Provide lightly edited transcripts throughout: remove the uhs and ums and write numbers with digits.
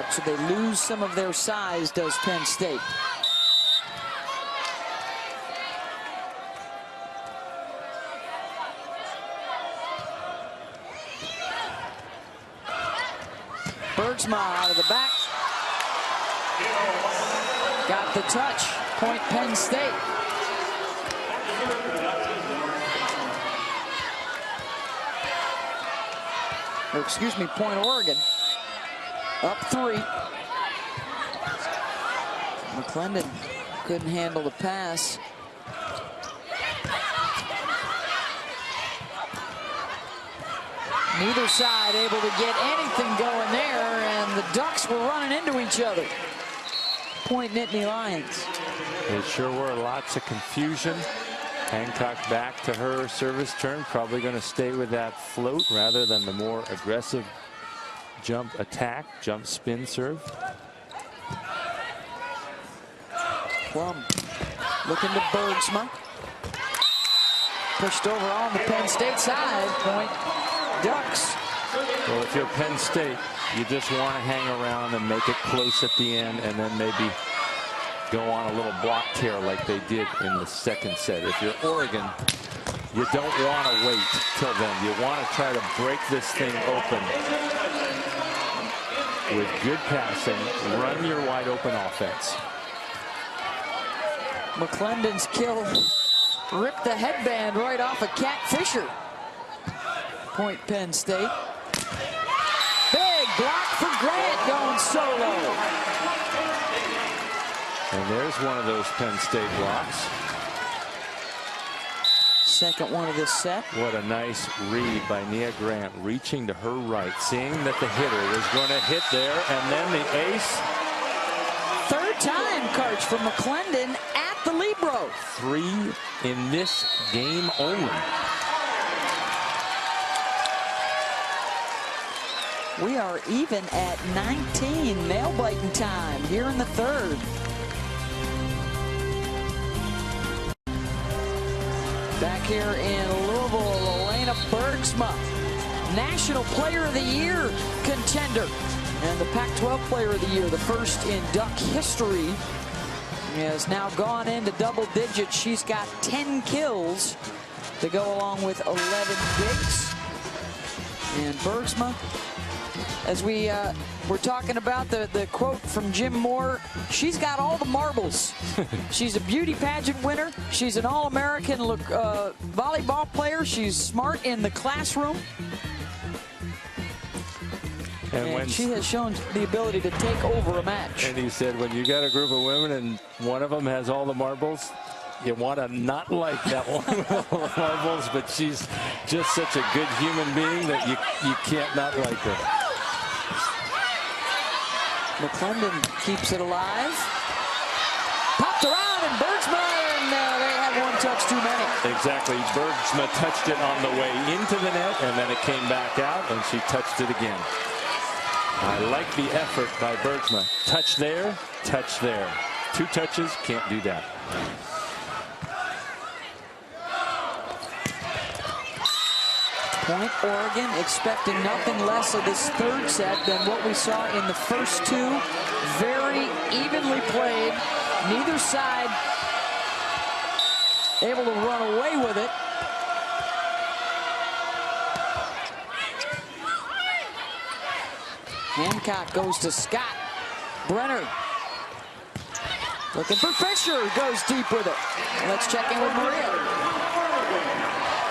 out, so they lose some of their size, does Penn State. Bergsma out of the back. Got the touch. Point Penn State. Or excuse me, point Oregon. Up 3. McClendon couldn't handle the pass. Neither side able to get anything going there, and the Ducks were running into each other. Point Nittany Lions. There sure were lots of confusion. Hancock back to her service turn, probably going to stay with that float rather than the more aggressive jump attack, jump spin serve. Plum looking to Bergsma. Pushed over on the Penn State side. Point Ducks. Well, if you're Penn State, you just want to hang around and make it close at the end, and then maybe go on a little block tear like they did in the second set. If you're Oregon, you don't want to wait till then. You want to try to break this thing open with good passing, run your wide open offense. McClendon's kill ripped the headband right off of Cat Fisher. Point Penn State. Big block for Grant going solo. And there's one of those Penn State blocks. Second one of this set. What a nice read by Nia Grant, reaching to her right, seeing that the hitter was going to hit there, and then the ace. Third time, Karch, for McClendon at the Libro. 3 in this game only. We are even at 19 nail biting time here in the third. Back here in Louisville, Elena Bergsma, National Player of the Year contender, and the Pac-12 Player of the Year, the first in Duck history, has now gone into double digits. She's got 10 kills to go along with 11 digs. And Bergsma, as we were talking about the quote from Jim Moore, she's got all the marbles. She's a beauty pageant winner. She's an All-American volleyball player. She's smart in the classroom. And when she has shown the ability to take over a match. And he said, when you got a group of women and one of them has all the marbles, you want to not like that one with all the marbles, but she's just such a good human being that you can't not like her. McClendon keeps it alive. Popped around, and Bergsma, and they have one touch too many. Exactly. Bergsma touched it on the way into the net, and then it came back out, and she touched it again. I like the effort by Bergsma. Touch there, touch there. 2 touches, can't do that. Point Oregon, expecting nothing less of this third set than what we saw in the first 2. Very evenly played. Neither side able to run away with it. Hancock goes to Scott. Brenner looking for Fisher, goes deep with it. Let's check in with Maria.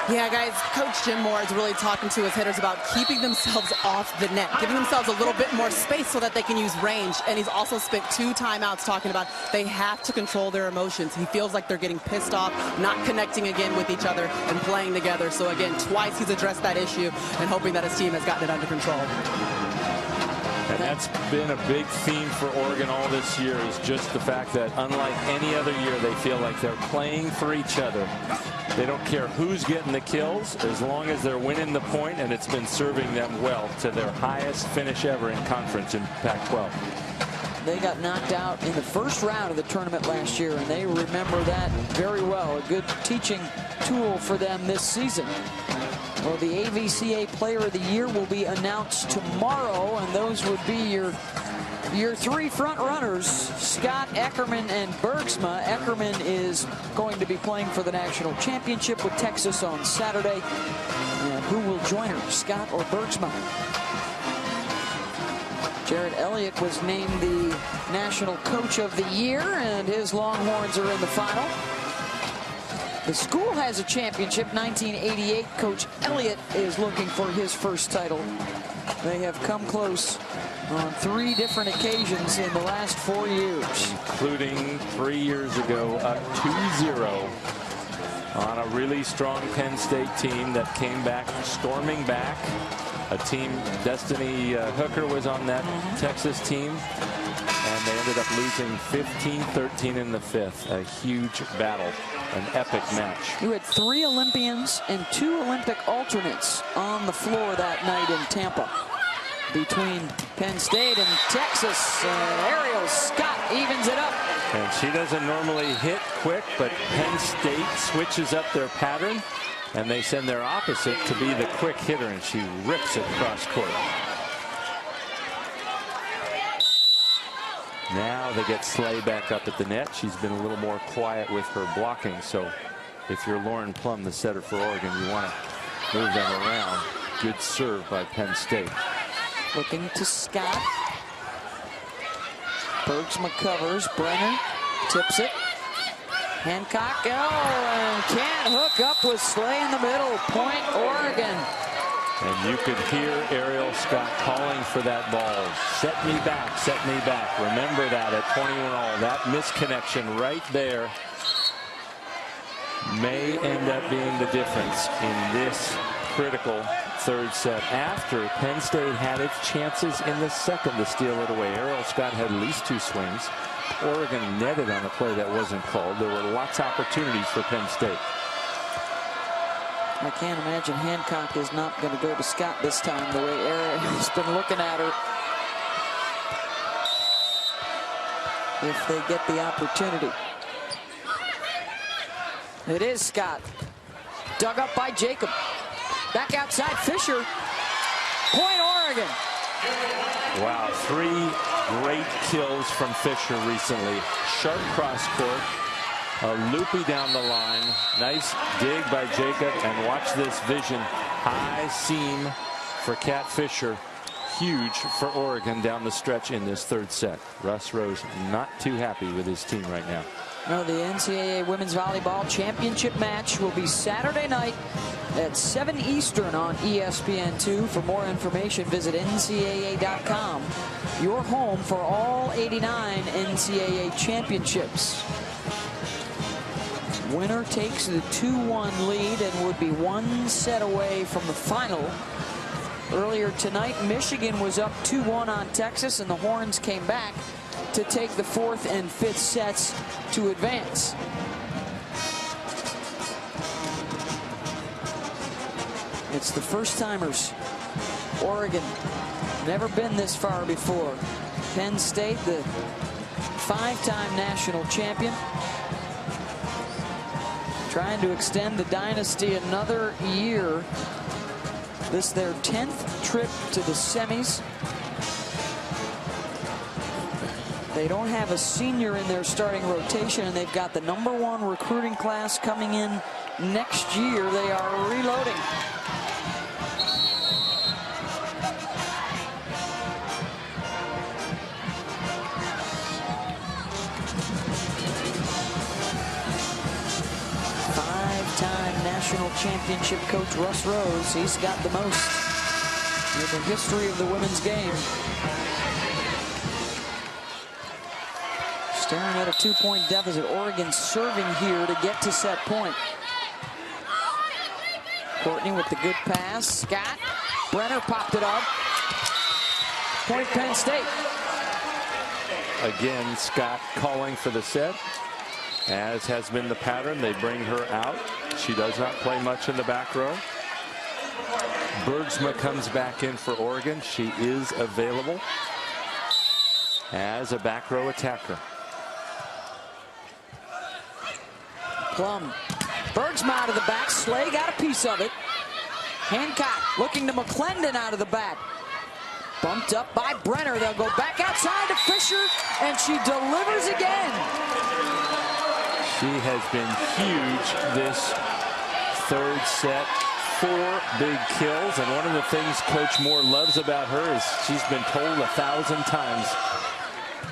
Yeah, guys, Coach Jim Moore is really talking to his hitters about keeping themselves off the net, giving themselves a little bit more space so that they can use range. And he's also spent 2 timeouts talking about they have to control their emotions. He feels like they're getting pissed off, not connecting again with each other and playing together. So again, twice he's addressed that issue and hoping that his team has gotten it under control. And that's been a big theme for Oregon all this year, is just the fact that unlike any other year, they feel like they're playing for each other. They don't care who's getting the kills as long as they're winning the point, and it's been serving them well to their highest finish ever in conference in Pac-12. They got knocked out in the first round of the tournament last year, and they remember that very well. A good teaching tool for them this season. Well, the AVCA Player of the Year will be announced tomorrow, and those would be your Your three front runners, Scott, Eckerman, and Bergsma. Eckerman is going to be playing for the national championship with Texas on Saturday. And who will join her, Scott or Bergsma? Jared Elliott was named the National Coach of the Year, and his Longhorns are in the final. The school has a championship, 1988. Coach Elliott is looking for his first title. They have come close on 3 different occasions in the last 4 years. Including 3 years ago, up 2-0 on a really strong Penn State team that came back, storming back. A team, Destiny Hooker was on that Texas team, and they ended up losing 15-13 in the 5th. A huge battle, an epic match. You had 3 Olympians and 2 Olympic alternates on the floor that night in Tampa. Between Penn State and Texas, Ariel Scott evens it up. And she doesn't normally hit quick, but Penn State switches up their pattern, and they send their opposite to be the quick hitter, and she rips it cross court. Now they get Slay back up at the net. She's been a little more quiet with her blocking, so if you're Lauren Plum, the setter for Oregon, you want to move them around. Good serve by Penn State. Looking to Scott. Bergsma covers. Brenner tips it. Hancock, and can't hook up with Slay in the middle. Point Oregon. And you could hear Ariel Scott calling for that ball. Set me back, set me back. Remember that at 21-all. That misconnection right there may end up being the difference in this critical third set, after Penn State had its chances in the second to steal it away. Ariel Scott had at least 2 swings. Oregon netted on a play that wasn't called. There were lots of opportunities for Penn State. I can't imagine Hancock is not going to go to Scott this time, the way Ariel has been looking at her. If they get the opportunity. It is Scott. Dug up by Jacob. Back outside Fisher. Point Oregon. Wow, 3 great kills from Fisher recently. Sharp cross court. A loopy down the line. Nice dig by Jacob. And watch this vision. High seam for Kat Fisher. Huge for Oregon down the stretch in this third set. Russ Rose not too happy with his team right now. No, the NCAA Women's Volleyball Championship match will be Saturday night at 7 Eastern on ESPN2. For more information, visit NCAA.com. Your home for all 89 NCAA championships. Winner takes the 2-1 lead and would be 1 set away from the final. Earlier tonight, Michigan was up 2-1 on Texas, and the Horns came back to take the 4th and 5th sets to advance. It's the first-timers. Oregon, never been this far before. Penn State, the 5-time national champion, trying to extend the dynasty another year. This their 10th trip to the semis. They don't have a senior in their starting rotation, and they've got the #1 recruiting class coming in next year. They are reloading. Five-time national championship coach Russ Rose. He's got the most in the history of the women's game. Staring at a 2-point deficit. Oregon serving here to get to set point. Courtney with the good pass. Scott. Brenner popped it up. Point Penn State. Again, Scott calling for the set. As has been the pattern, they bring her out. She does not play much in the back row. Bergsma comes back in for Oregon. She is available as a back row attacker. Plum. Bergsma out of the back. Slay got a piece of it. Hancock looking to McClendon out of the back. Bumped up by Brenner. They'll go back outside to pressure, and she delivers again. She has been huge this third set. 4 big kills, and one of the things Coach Moore loves about her is she's been told 1,000 times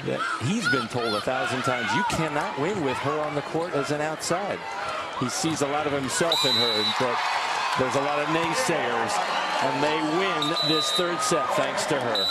that he's been told 1,000 times you cannot win with her on the court as an outside. He sees a lot of himself in her, but there's a lot of naysayers, and they win this third set thanks to her.